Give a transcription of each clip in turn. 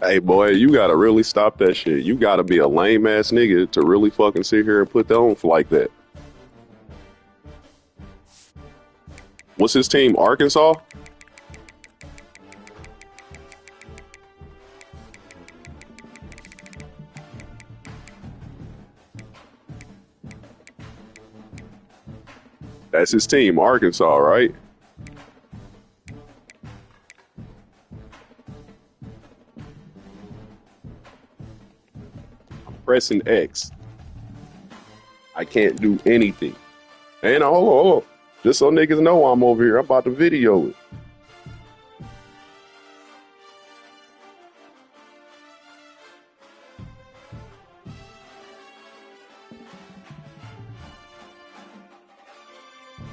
Hey boy, you gotta really stop that shit. You gotta be a lame ass nigga to really fucking sit here and put that on like that. What's his team? Arkansas? That's his team, Arkansas, right? Pressing X. I can't do anything. And hold on. Just so niggas know I'm over here, I'm about to video it.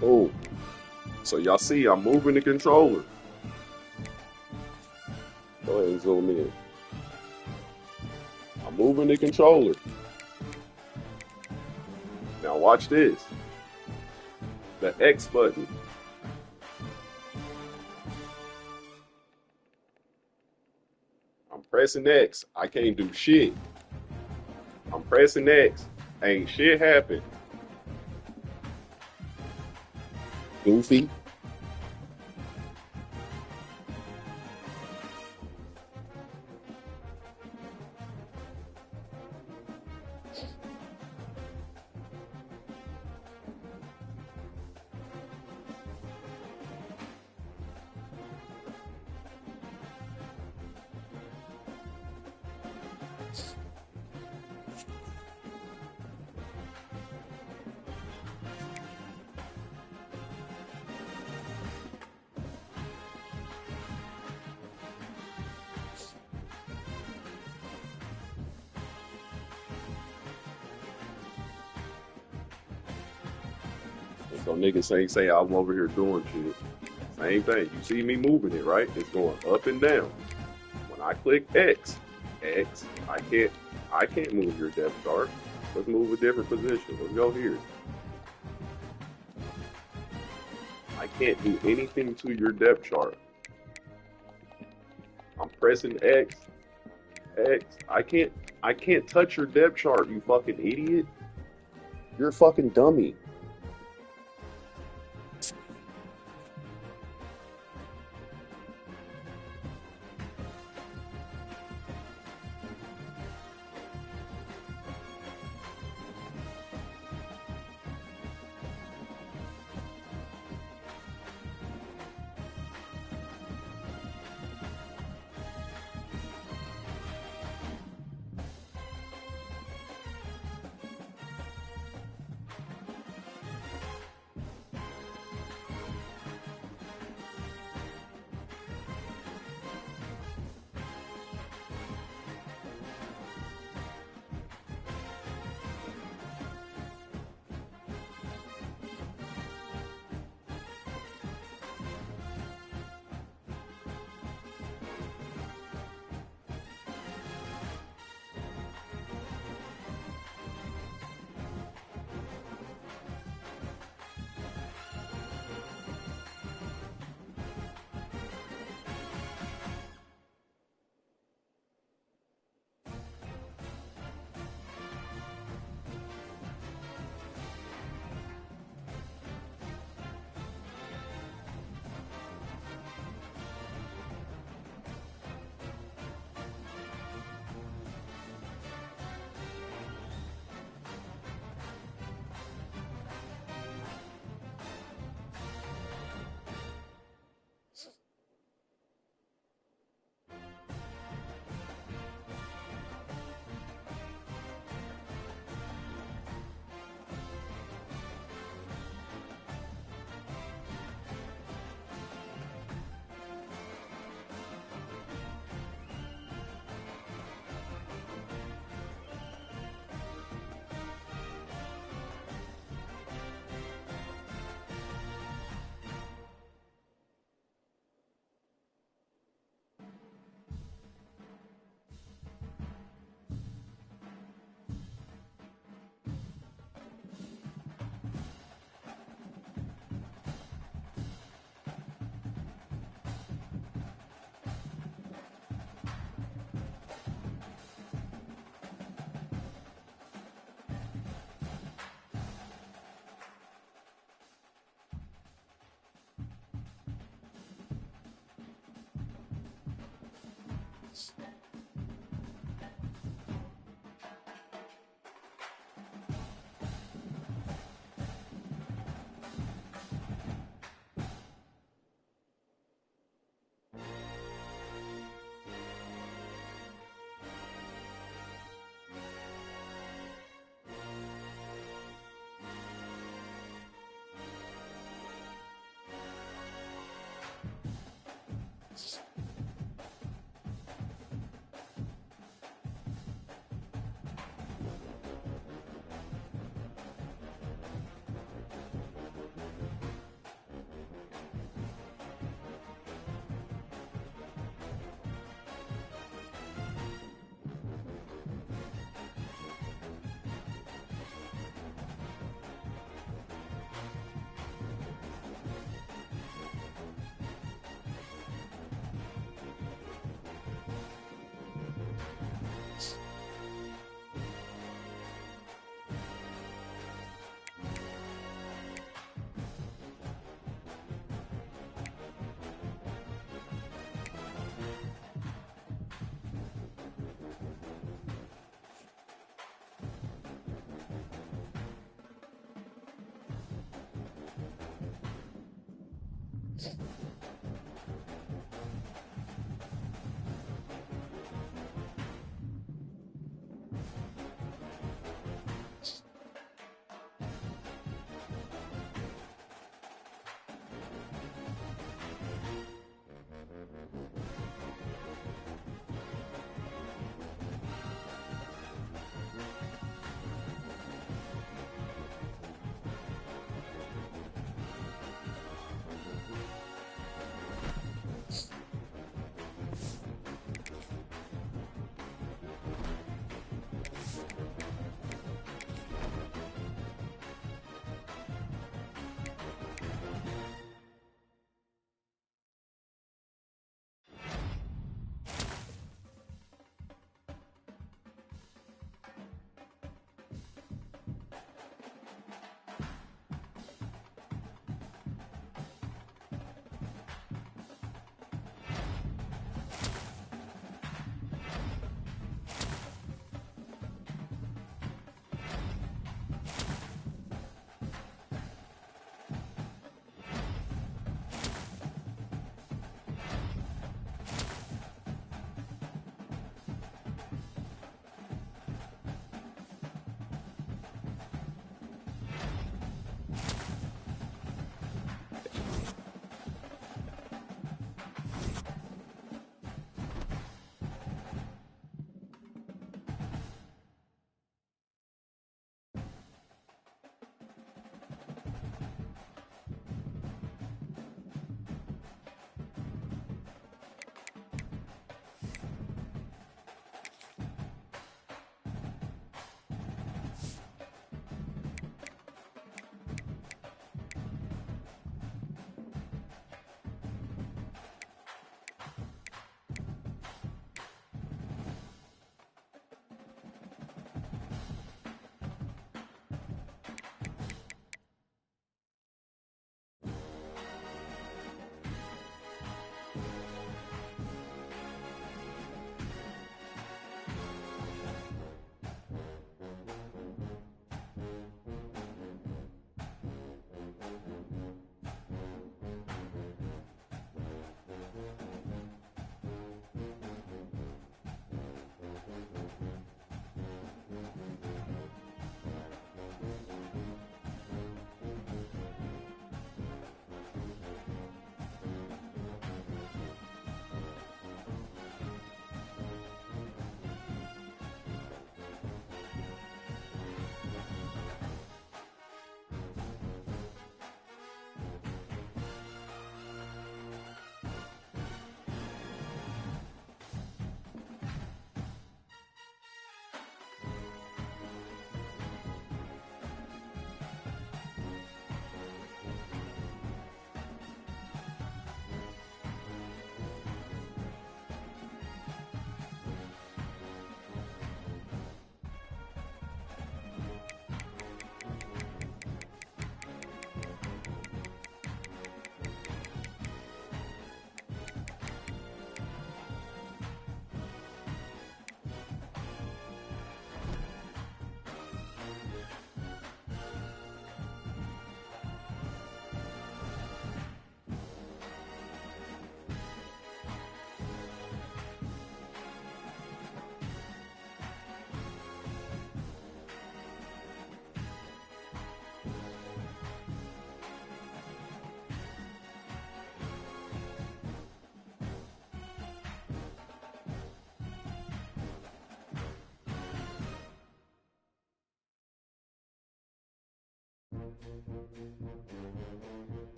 Oh, so y'all see I'm moving the controller. Go ahead and zoom in. I'm moving the controller. Now watch this. The X button. I'm pressing X. I can't do shit. I'm pressing X. Ain't shit happen. Goofy. So niggas ain't say I'm over here doing shit. Same thing. You see me moving it, right? It's going up and down. When I click X, I can't move your depth chart. Let's move a different position. Let's go here. I can't do anything to your depth chart. I'm pressing X. I can't touch your depth chart, you fucking idiot. You're a fucking dummy.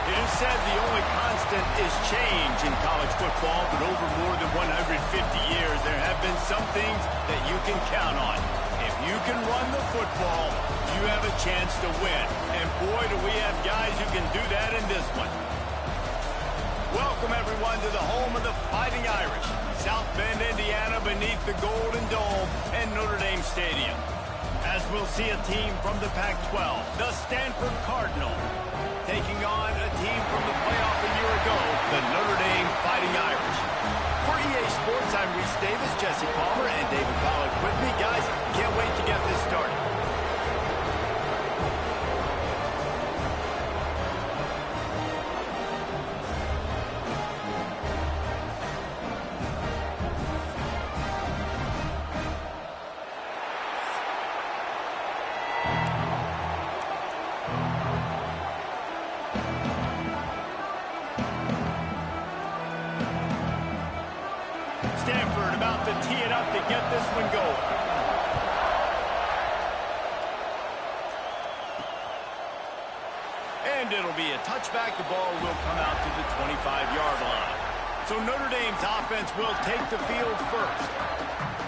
It is said the only constant is change in college football, but over more than 150 years, there have been some things that you can count on. If you can run the football, you have a chance to win. And boy, do we have guys who can do that in this one. Welcome, everyone, to the home of the Fighting Irish, South Bend, Indiana, beneath the Golden Dome and Notre Dame Stadium. As we'll see a team from the Pac-12, the Stanford Cardinal, taking on a team from the playoff a year ago, the Notre Dame Fighting Irish. For EA Sports, I'm Reese Davis, Jesse Palmer, and David Pollack with me. Guys, can't wait to get this started. Stanford about to tee it up to get this one going. And it'll be a touchback. The ball will come out to the 25-yard line. So Notre Dame's offense will take the field first.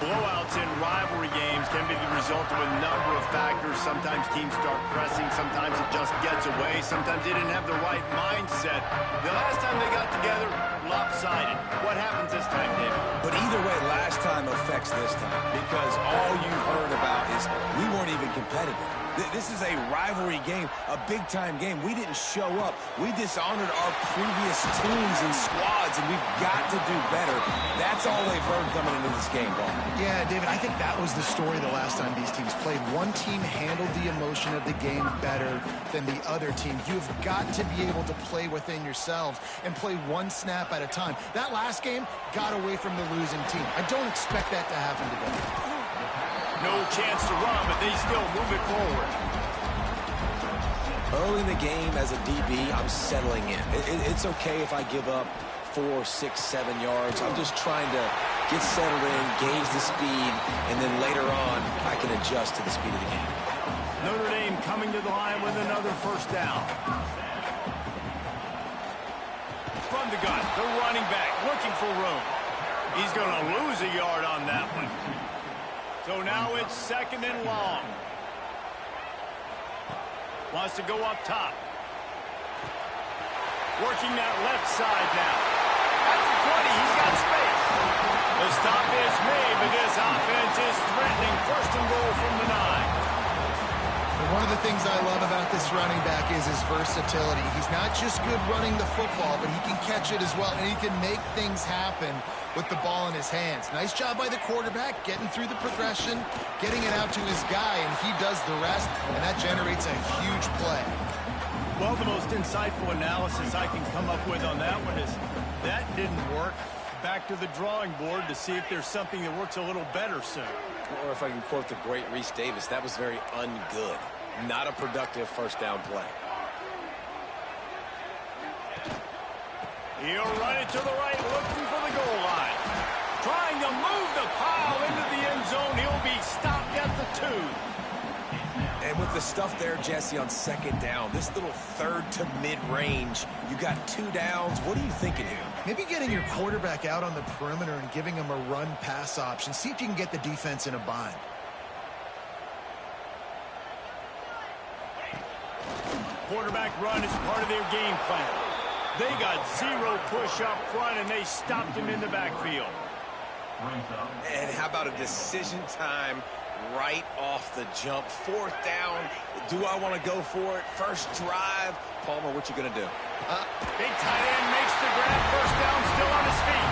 Blowouts in rivalry games can be the result of a number of factors. Sometimes teams start pressing. Sometimes it just gets away. Sometimes they didn't have the right mindset. The last time they got together, lopsided. What happens this time, David? But either way, last time affects this time because all you heard about is we weren't even competitive. This is a rivalry game, a big-time game. We didn't show up. We dishonored our previous teams and squads, and we've got to do better. That's all they've heard coming into this game, Paul. Yeah, David, I think that was the story the last time these teams played. One team handled the emotion of the game better than the other team. You've got to be able to play within yourselves and play one snap at a time. That last game got away from the losing team. I don't expect that to happen today. No chance to run, but they still move it forward. Early in the game, as a DB, I'm settling in. It's okay if I give up 4, 6, 7 yards. I'm just trying to get settled in, gauge the speed, and then later on, I can adjust to the speed of the game. Notre Dame coming to the line with another first down. From the gun, the running back looking for room. He's going to lose a yard on that one. So now it's second and long. Wants to go up top. Working that left side now. At the 20, he's got space. The stop is made, but this offense is threatening. First and goal from the 9. One of the things I love about this running back is his versatility. He's not just good running the football, but he can catch it as well, and he can make things happen with the ball in his hands. Nice job by the quarterback, getting through the progression, getting it out to his guy, and he does the rest, and that generates a huge play. Well, the most insightful analysis I can come up with on that one is that didn't work. Back to the drawing board to see if there's something that works a little better soon. Or if I can quote the great Reese Davis, that was very ungood. Not a productive first down play. He'll run it to the right, looking for the goal line. Trying to move the pile into the end zone. He'll be stopped at the 2. And with the stuff there, Jesse, on second down, this little third to mid-range, you got 2 downs. What are you thinking here? Maybe getting your quarterback out on the perimeter and giving him a run-pass option. See if you can get the defense in a bind. Quarterback run is part of their game plan. They got 0 push up front, and they stopped him in the backfield. And how about a decision time right off the jump? 4th down. Do I want to go for it? First drive. Palmer, what you going to do? Big tight end makes the grab. First down, still on his feet.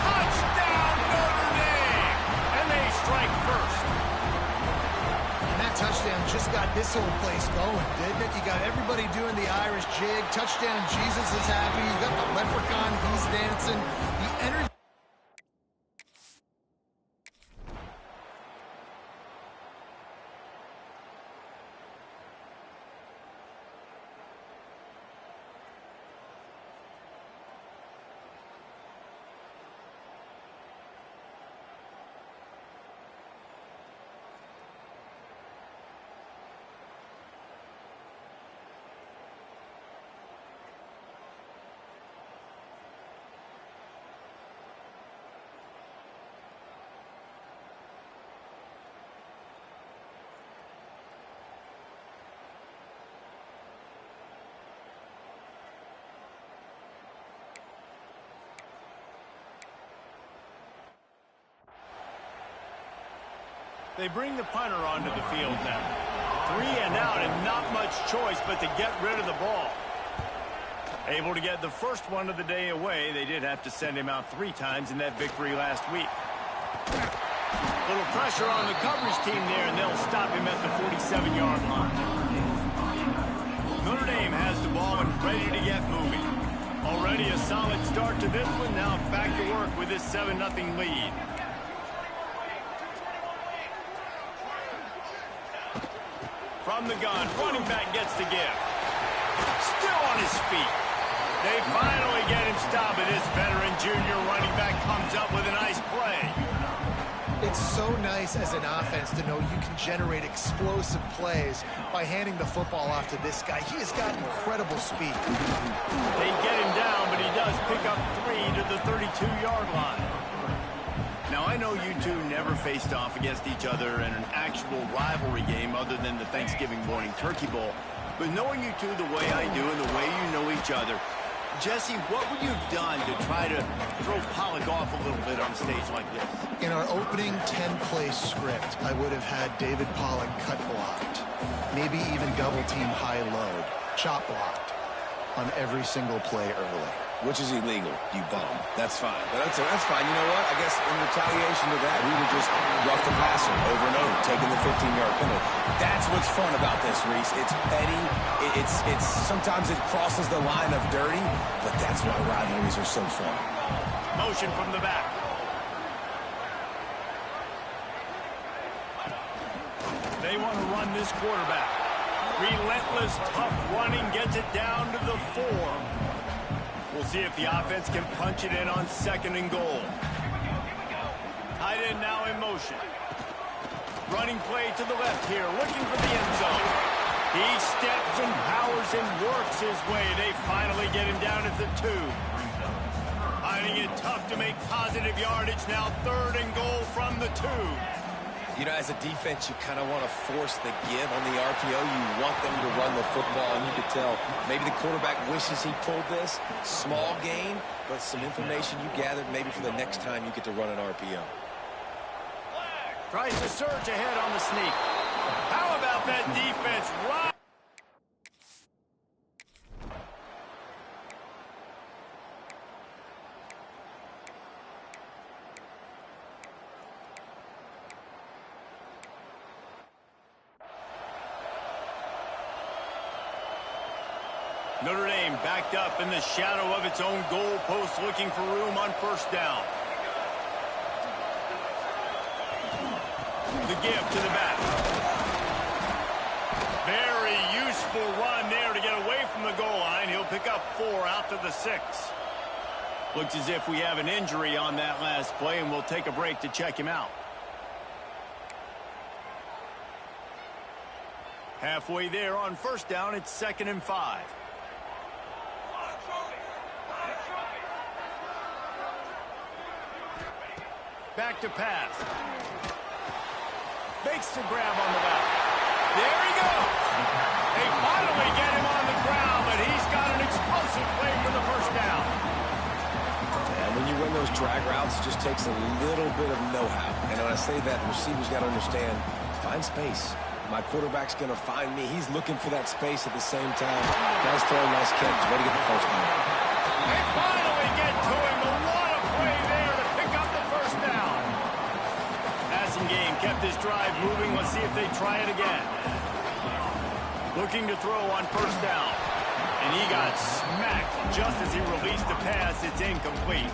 Touchdown, Notre Dame! And they strike first. And that touchdown just got this whole place going, didn't it? You got everybody doing the Irish jig. Touchdown, Jesus is happy. You got the leprechaun, he's dancing. The energy. They bring the punter onto the field now. 3 and out and not much choice but to get rid of the ball. Able to get the first one of the day away. They did have to send him out 3 times in that victory last week. Little pressure on the coverage team there, and they'll stop him at the 47-yard line. Notre Dame has the ball and ready to get moving. Already a solid start to this one. Now back to work with this 7-0 lead. From the gun, running back gets to give. Still on his feet. They finally get him stopped, and this veteran junior running back comes up with a nice play. It's so nice as an offense to know you can generate explosive plays by handing the football off to this guy. He has got incredible speed. They get him down, but he does pick up 3 to the 32-yard line. Now, I know you two never faced off against each other in an actual rivalry game other than the Thanksgiving morning Turkey Bowl. But knowing you two the way I do and the way you know each other, Jesse, what would you have done to try to throw Pollock off a little bit on a stage like this? In our opening 10-play script, I would have had David Pollock cut blocked, maybe even double-team high-load, chop blocked on every single play early. Which is illegal, you bum. That's fine. But that's fine. You know what? I guess in retaliation to that, we would just rough the passer over and over, taking the 15-yard penalty. That's what's fun about this, Reese. It's petty. It's sometimes it crosses the line of dirty, but that's why rivalries are so fun. Motion from the back. They want to run this quarterback. Relentless, tough running gets it down to the 4. We'll see if the offense can punch it in on 2nd and goal. Tight end now in motion. Running play to the left here, looking for the end zone. He steps and powers and works his way. They finally get him down at the 2. Finding it tough to make positive yardage. Now 3rd and goal from the 2. You know, as a defense, you kind of want to force the give on the RPO. You want them to run the football, and you could tell maybe the quarterback wishes he pulled this. Small gain, but some information you gathered maybe for the next time you get to run an RPO. Tries to surge ahead on the sneak. How about that defense? Right. Notre Dame backed up in the shadow of its own goal post, looking for room on 1st down. The give to the back. Very useful run there to get away from the goal line. He'll pick up 4 out to the 6. Looks as if we have an injury on that last play, and we'll take a break to check him out. Halfway there on 1st down, it's 2nd and 5. Back to pass. Makes the grab on the left. There he goes. They finally get him on the ground, but he's got an explosive play for the 1st down. And when you run those drag routes, it just takes a little bit of know-how. And when I say that, the receiver's got to understand, find space. My quarterback's going to find me. He's looking for that space at the same time. Nice throw, nice catch. Way to get the 1st down. They finally get to him, but what a play there to pick up the 1st down. Passing game kept this drive moving. Let's see if they try it again. Looking to throw on 1st down. And he got smacked just as he released the pass. It's incomplete.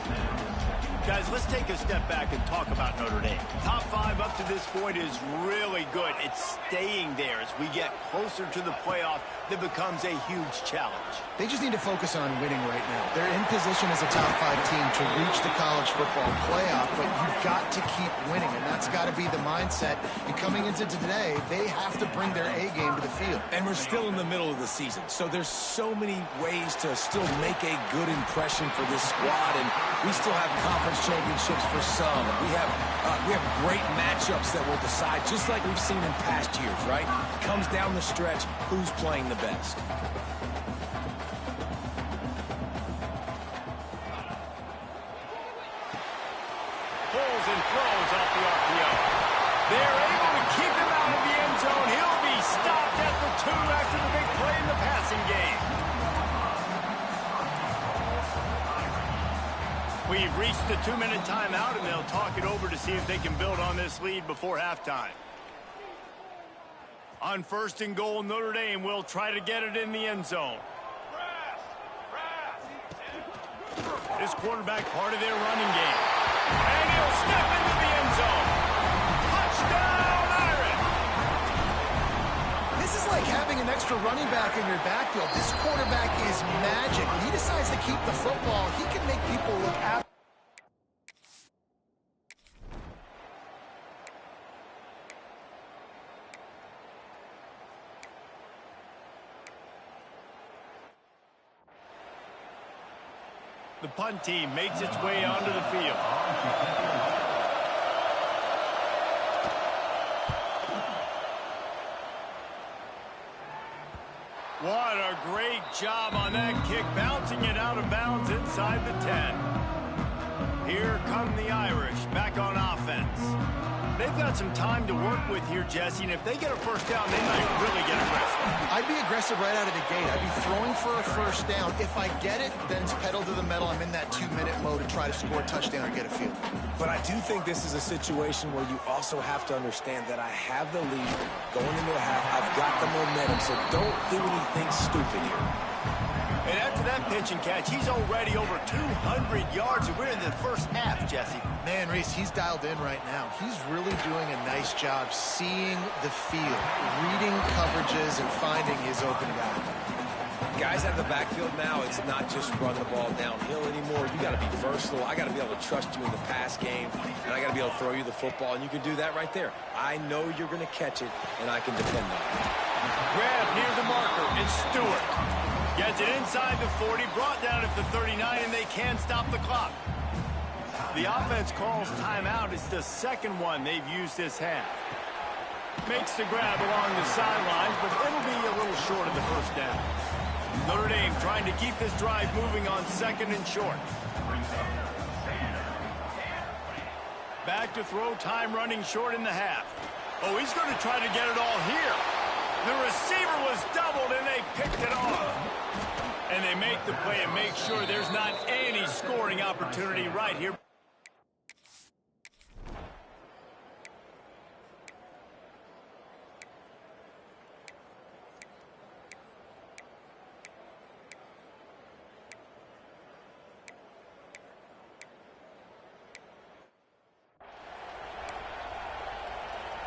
Guys, let's take a step back and talk about Notre Dame. Top 5 up to this point is really good. It's staying there as we get closer to the playoff that becomes a huge challenge. They just need to focus on winning right now. They're in position as a top 5 team to reach the college football playoff, but you've got to keep winning, and that's got to be the mindset. And coming into today, they have to bring their A game to the field. And we're still in the middle of the season, so there's so many ways to still make a good impression for this squad, and we still have conference championships for some. We have great matchups that will decide, just like we've seen in past years, right? It comes down the stretch, who's playing the best. Pulls and throws off the RPO. They're able to 2 after the big play in the passing game. We've reached the 2-minute timeout, and they'll talk it over to see if they can build on this lead before halftime. On 1st and goal, Notre Dame will try to get it in the end zone. This quarterback part of their running game. And he'll step into the end zone. Touchdown, Irish! This is like having an extra running back in your backfield. This quarterback is magic. When he decides to keep the football, he can make people look at. The punt team makes its way onto the field. What a great job on that kick, bouncing it out of bounds inside the 10. Here come the Irish back on offense. They've got some time to work with here, Jesse, and if they get a first down, they might really get aggressive. I'd be aggressive right out of the gate. I'd be throwing for a first down. If I get it, then it's pedal to the metal. I'm in that 2-minute mode to try to score a touchdown or get a field. But I do think this is a situation where you also have to understand that I have the lead going into the half. I've got the momentum, so don't do anything stupid here. And after that pitch and catch, he's already over 200 yards, and we're in the first half, Jesse. Man, Reese, he's dialed in right now. He's really doing a nice job seeing the field, reading coverages, and finding his open guy. Guys out of the backfield now, it's not just run the ball downhill anymore. You got to be versatile. I got to be able to trust you in the pass game, and I got to be able to throw you the football, and you can do that right there. I know you're going to catch it, and I can depend on it. Grab near the marker. It's Stewart. Gets it inside the 40, brought down at the 39, and they can't stop the clock. The offense calls timeout. It's the second one they've used this half. Makes the grab along the sidelines, but it'll be a little short of the first down. Notre Dame trying to keep this drive moving on 2nd and short. Back to throw, time running short in the half. Oh, he's going to try to get it all here. The receiver was doubled, and they picked it off. And they make the play and make sure there's not any scoring opportunity right here.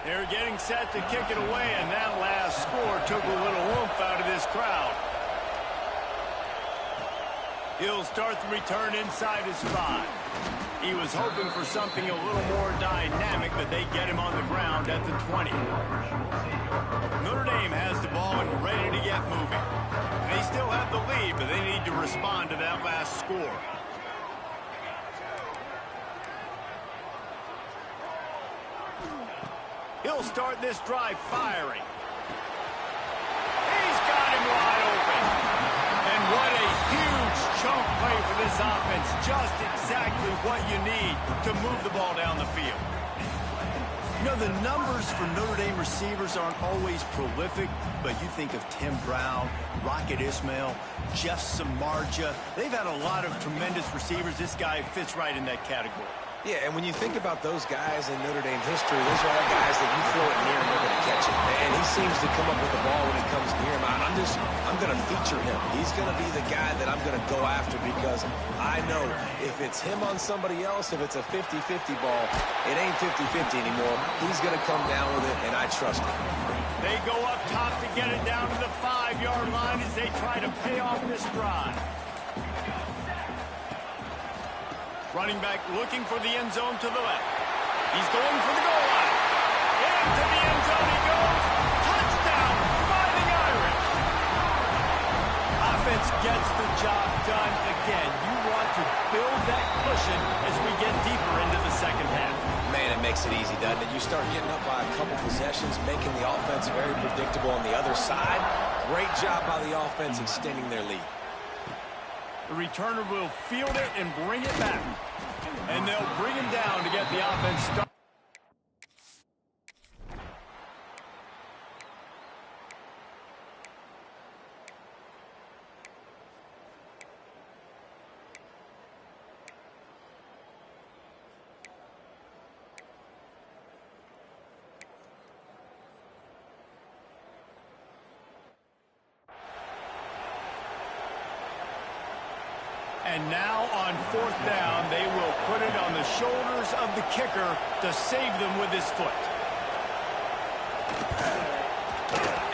They're getting set to kick it away, and that last score took a little oomph out of this crowd. He'll start the return inside his 5. He was hoping for something a little more dynamic, but they get him on the ground at the 20. Notre Dame has the ball and ready to get moving. They still have the lead, but they need to respond to that last score. He'll start this drive firing. He's got him wide open. And what a huge chunk play for this offense. Just exactly what you need to move the ball down the field. You know, the numbers for Notre Dame receivers aren't always prolific, but you think of Tim Brown, Rocket Ismail, Jeff Samardzija. They've had a lot of tremendous receivers. This guy fits right in that category. Yeah, and when you think about those guys in Notre Dame history, those are all guys that you throw it near and they're going to catch it. And he seems to come up with the ball when it comes near him. I'm going to feature him. He's going to be the guy that I'm going to go after because I know if it's him on somebody else, if it's a 50-50 ball, it ain't 50-50 anymore. He's going to come down with it, and I trust him. They go up top to get it down to the 5-yard line as they try to pay off this drive. Running back looking for the end zone to the left. He's going for the goal line. Into the end zone he goes. Touchdown, Fighting Irish. Offense gets the job done again. You want to build that cushion as we get deeper into the second half. Man, it makes it easy, doesn't it? You start getting up by a couple possessions, making the offense very predictable on the other side. Great job by the offense extending their lead. The returner will field it and bring it back. And they'll bring him down to get the offense started. And now on fourth down, they will put it on the shoulders of the kicker to save them with his foot.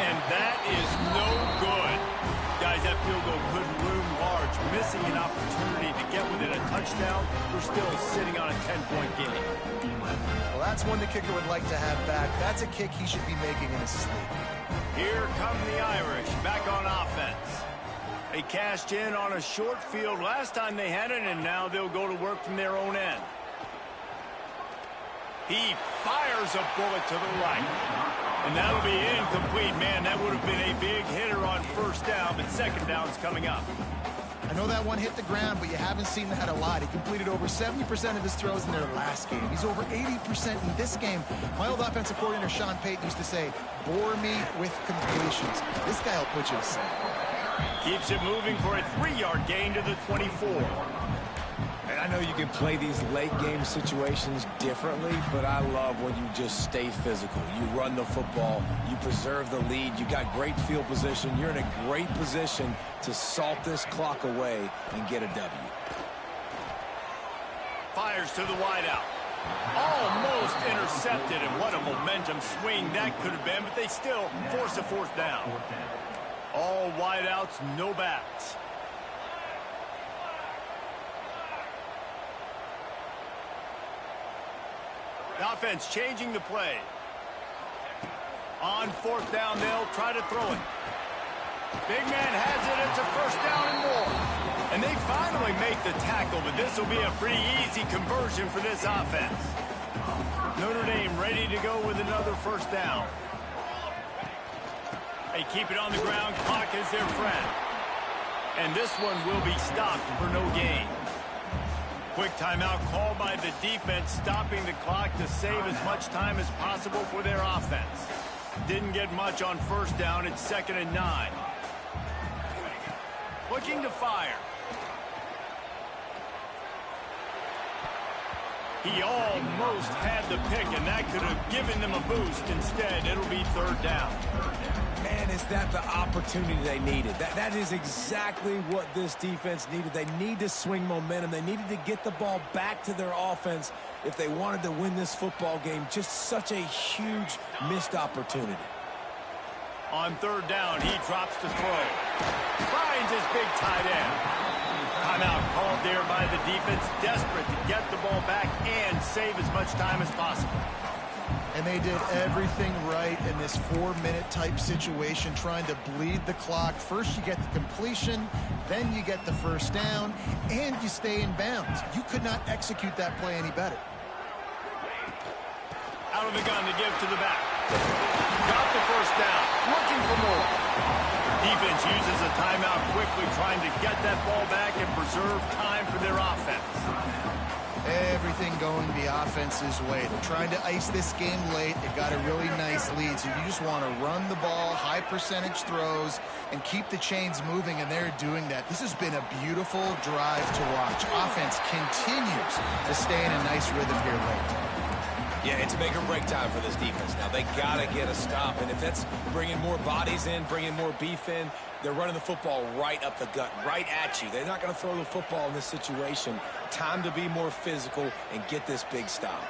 And that is no good. Guys, that field goal couldn't loom large. Missing an opportunity to get within a touchdown. We're still sitting on a 10-point game. Well, that's one the kicker would like to have back. That's a kick he should be making in his sleep. Here come the Irish back on offense. They cashed in on a short field last time they had it, and now they'll go to work from their own end. He fires a bullet to the right. And that'll be incomplete. Man, that would have been a big hitter on first down, but second down's coming up. I know that one hit the ground, but you haven't seen that a lot. He completed over 70% of his throws in their last game. He's over 80% in this game. My old offensive coordinator, Sean Payton, used to say, bore me with completions. This guy will put you to sleep. Keeps it moving for a 3-yard gain to the 24. And I know you can play these late game situations differently, but I love when you just stay physical. You run the football, you preserve the lead, you got great field position, you're in a great position to salt this clock away and get a W. Fires to the wideout. Almost intercepted, and what a momentum swing that could have been, but they still force a fourth down. All wideouts, no backs. The offense changing the play. On fourth down, they'll try to throw it. Big man has it. It's a first down and more. And they finally make the tackle, but this will be a pretty easy conversion for this offense. Notre Dame ready to go with another first down. They keep it on the ground. Clock is their friend. And this one will be stopped for no gain. Quick timeout called by the defense, stopping the clock to save as much time as possible for their offense. Didn't get much on first down. It's 2nd and 9. Looking to fire. He almost had the pick, and that could have given them a boost. Instead, it'll be 3rd down. Man, is that the opportunity they needed? That is exactly what this defense needed. They need to swing momentum. They needed to get the ball back to their offense if they wanted to win this football game. Just such a huge missed opportunity. On 3rd down, he drops to throw. Finds his big tight end. Timeout called there by the defense, desperate to get the ball back and save as much time as possible. And they did everything right in this 4-minute type situation, trying to bleed the clock. First you get the completion, then you get the first down, and you stay in bounds. You could not execute that play any better. Out of the gun to give to the back. Got the first down, looking for more. Defense uses a timeout quickly, trying to get that ball back and preserve time for their offense. Everything going the offense's way. They're trying to ice this game late. They've got a really nice lead, so you just want to run the ball, high percentage throws, and keep the chains moving, and they're doing that. This has been a beautiful drive to watch. Offense continues to stay in a nice rhythm here late. Yeah, it's make or break time for this defense now. They got to get a stop, and if that's bringing more bodies in, bringing more beef in, they're running the football right up the gut, right at you. They're not going to throw the football in this situation. Time to be more physical and get this big stop.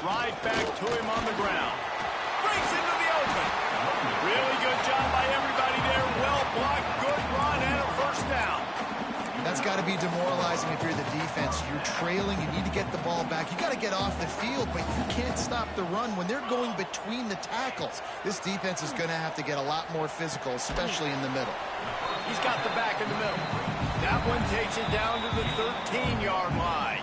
Right back to him on the ground. Breaks into the open. Really good job by everybody there. Well blocked, good run, and a first down. That's got to be demoralizing if you're the defense. You're trailing. You need to get the ball back. You got to get off the field, but you can't stop the run when they're going between the tackles. This defense is going to have to get a lot more physical, especially in the middle. He's got the back in the middle. That one takes it down to the 13-yard line.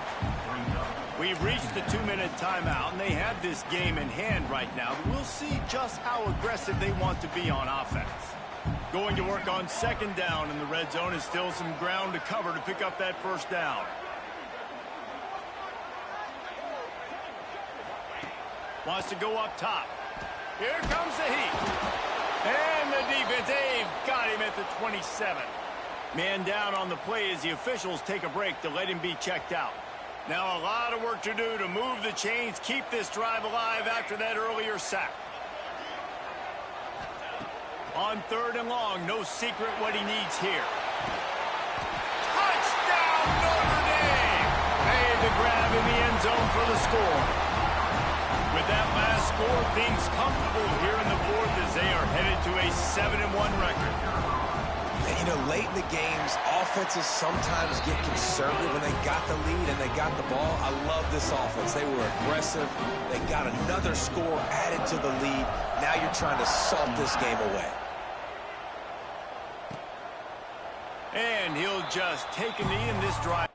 We've reached the 2-minute timeout, and they have this game in hand right now. We'll see just how aggressive they want to be on offense. Going to work on 2nd down, and the red zone is still some ground to cover to pick up that first down. Wants to go up top. Here comes the heat. And the defense, they've got him at the 27. Man down on the play as the officials take a break to let him be checked out. Now a lot of work to do to move the chains, keep this drive alive after that earlier sack. On 3rd and long, no secret what he needs here. for the score. With that last score, things comfortable here in the fourth as they are headed to a 7-1 record. And, you know, late in the games, offenses sometimes get conservative when they got the lead and they got the ball. I love this offense. They were aggressive. They got another score added to the lead. Now you're trying to salt this game away. And he'll just take a knee in this drive.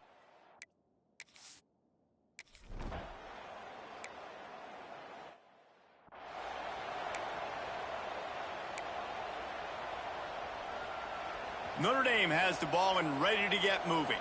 Notre Dame has the ball and ready to get moving.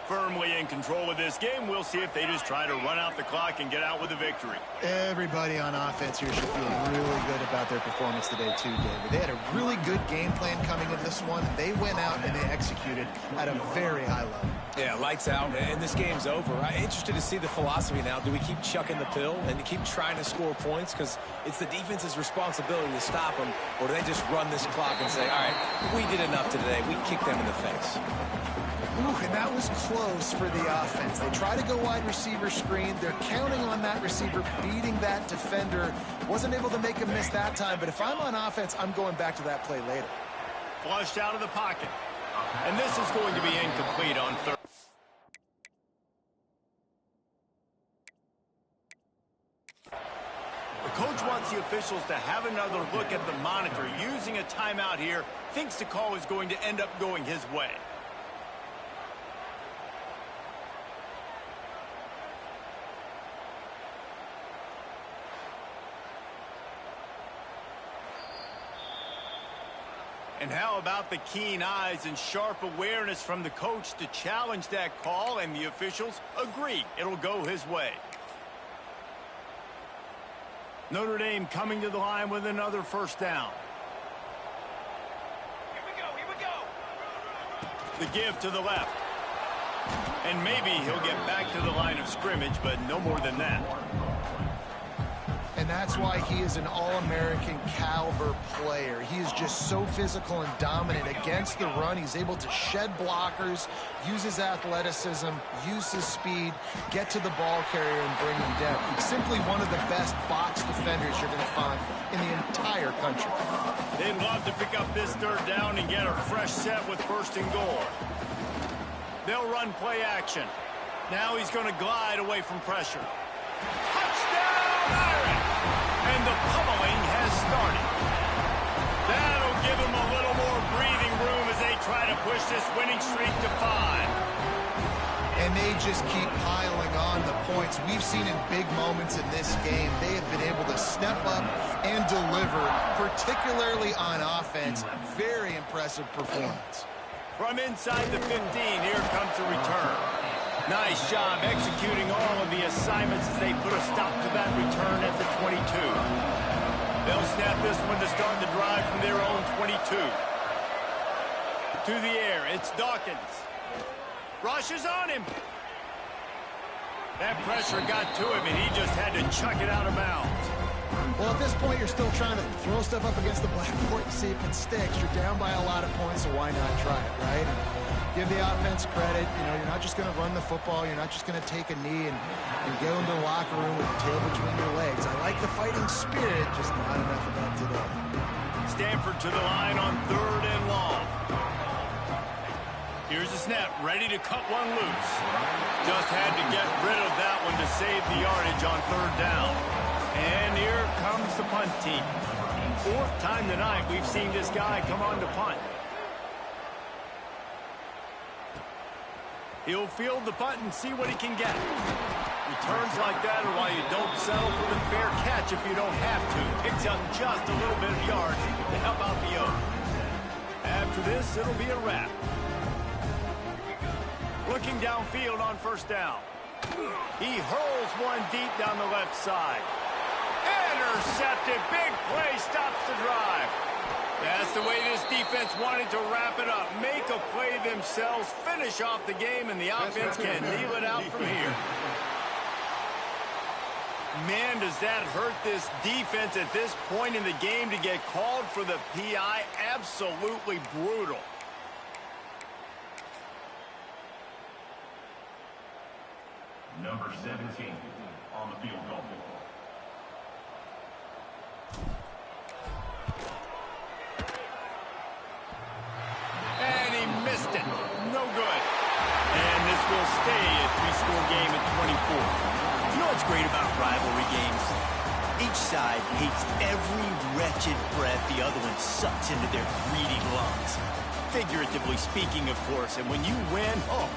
Firmly in control of this game. We'll see if they just try to run out the clock and get out with a victory. Everybody on offense here should feel really good about their performance today too, David. They had a really good game plan coming in this one. They went out and they executed at a very high level. Yeah, lights out, and this game's over. I'm interested to see the philosophy now. Do we keep chucking the pill and keep trying to score points? Because it's the defense's responsibility to stop them. Or do they just run this clock and say, all right, we did enough today. We kicked them in the face. Ooh, and that was close for the offense. They try to go wide receiver screen. They're counting on that receiver beating that defender. Wasn't able to make a miss that time, but if I'm on offense, I'm going back to that play later. Flushed out of the pocket. And this is going to be incomplete on third. The coach wants the officials to have another look at the monitor. Using a timeout here, thinks the call is going to end up going his way. And how about the keen eyes and sharp awareness from the coach to challenge that call, and the officials agree it'll go his way. Notre Dame coming to the line with another first down. Here we go. The give to the left. And maybe he'll get back to the line of scrimmage, but no more than that. And that's why he is an all-American caliber player. He is just so physical and dominant against the run. He's able to shed blockers, use his athleticism, use his speed, get to the ball carrier and bring him down. He's simply one of the best box defenders you're going to find in the entire country. They'd love to pick up this third down and get a fresh set with first and goal. They'll run play action. Now he's going to glide away from pressure. Touchdown, Irish! And the pummeling has started. That'll give him a little more breathing room as they try to push this winning streak to 5. And they just keep piling on the points. We've seen in big moments in this game, they have been able to step up and deliver, particularly on offense. Very impressive performance. From inside the 15, here comes the return. Nice job executing all of the assignments as they put a stop to that return at the 22. They'll snap this one to start the drive from their own 22. To the air, it's Dawkins. Rushes on him. That pressure got to him, and he just had to chuck it out of bounds. Well, at this point, you're still trying to throw stuff up against the blackboard and see if it sticks. You're down by a lot of points, so why not try it, right? Give the offense credit. You know, you're not just going to run the football. You're not just going to take a knee and go into the locker room with your tail between your legs. I like the fighting spirit, just not enough of that today. Stanford to the line on 3rd and long. Here's the snap, ready to cut one loose. Just had to get rid of that one to save the yardage on 3rd down. And here comes the punt team. 4th time tonight we've seen this guy come on to punt. He'll field the punt and see what he can get. Returns like that are why you don't settle for the fair catch if you don't have to. Picks up just a little bit of yards to help out the Oaks. After this, it'll be a wrap. Looking downfield on 1st down. He hurls one deep down the left side. Intercepted. Big play stops the drive. That's the way this defense wanted to wrap it up. Make a play themselves, finish off the game, and the offense can kneel it out from here. Man, does that hurt this defense at this point in the game to get called for the PI. Absolutely brutal. Number 17 on the field goal. And he missed it. No good. And this will stay a 3-score game at 24. You know what's great about rivalry games? Each side hates every wretched breath the other one sucks into their greedy lungs. Figuratively speaking, of course. And when you win, oh,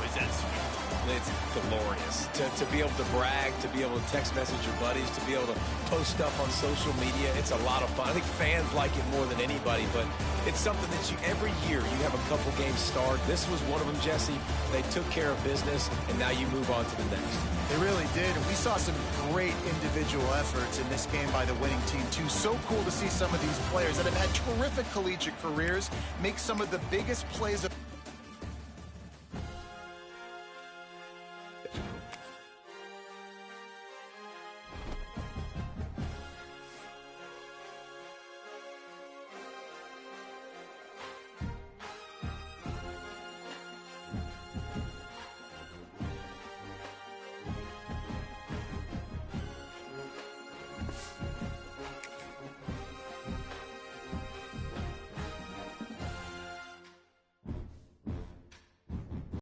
is that sweet. It's glorious to be able to brag, to be able to text message your buddies, to be able to post stuff on social media. It's a lot of fun. I think fans like it more than anybody, but it's something that every year you have a couple games start. This was one of them, Jesse. They took care of business, and now you move on to the next. They really did, and we saw some great individual efforts in this game by the winning team, too. So cool to see some of these players that have had terrific collegiate careers make some of the biggest plays of